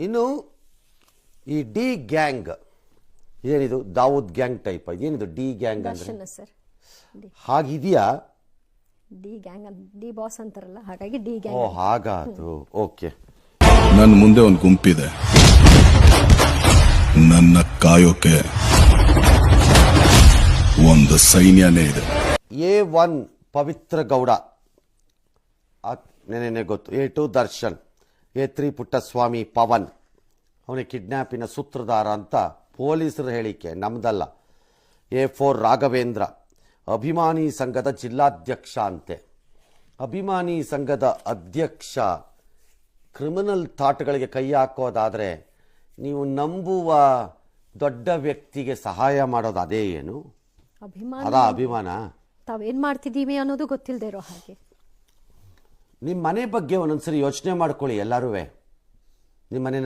ಇನ್ನು ಈ D gang ಏನಿದು ದಾವೂದ್ ಗ್ಯಾಂಗ್ ಟೈಪ್ ಏನಿದು ಡಿ ಗ್ಯಾಂಗ್ ಅಂದ್ರೆ ಸರ್ ಹಾಗಿದೆಯಾ? ಡಿ ಗ್ಯಾಂಗ್ ಡಿ ಬಾಸ್ ಅಂತಾರಲ್ಲ, ಹಾಗಾಗಿ ಡಿ ಓ ಗ್ಯಾಂಗ್. ಹಾಗಾದು. ಓಕೆ. ನನ್ನ ಮುಂದೆ ಒಂದು ಗುಂಪಿದೆ, ನನ್ನ ಕಾಯೋಕೆ ಒಂದು ಸೈನ್ಯನೇ ಇದೆ. A1 ಪವಿತ್ರ ಗೌಡ, ನೆನೆ ಗೊತ್ತು. A2 ದರ್ಶನ್, A3 ಪುಟ್ಟಸ್ವಾಮಿ ಪವನ್, ಅವನಿಗೆ ಕಿಡ್ನ್ಯಾಪಿನ ಸೂತ್ರಧಾರ ಅಂತ ಪೊಲೀಸರ ಹೇಳಿಕೆ, ನಮ್ದಲ್ಲ. A4 ರಾಘವೇಂದ್ರ, ಅಭಿಮಾನಿ ಸಂಘದ ಜಿಲ್ಲಾಧ್ಯಕ್ಷ ಅಂತೆ. ಅಭಿಮಾನಿ ಸಂಘದ ಅಧ್ಯಕ್ಷ ಕ್ರಿಮಿನಲ್ ಥಾಟ್ಗಳಿಗೆ ಕೈ ಹಾಕೋದಾದರೆ ನೀವು ನಂಬುವ ದೊಡ್ಡ ವ್ಯಕ್ತಿಗೆ ಸಹಾಯ ಮಾಡೋದು ಅದೇ ಏನು? ಅದಾ ಅಭಿಮಾನ? ತಾವೇನ್ ಮಾಡ್ತಿದ್ದೀವಿ ಅನ್ನೋದು ಗೊತ್ತಿಲ್ಲದೆ ಇರೋ ಹಾಗೆ. ನಿಮ್ಮ ಮನೆ ಬಗ್ಗೆ ಒಂದೊಂದ್ಸರಿ ಯೋಚನೆ ಮಾಡ್ಕೊಳ್ಳಿ ಎಲ್ಲರೂ. ನಿಮ್ಮ ಮನೆ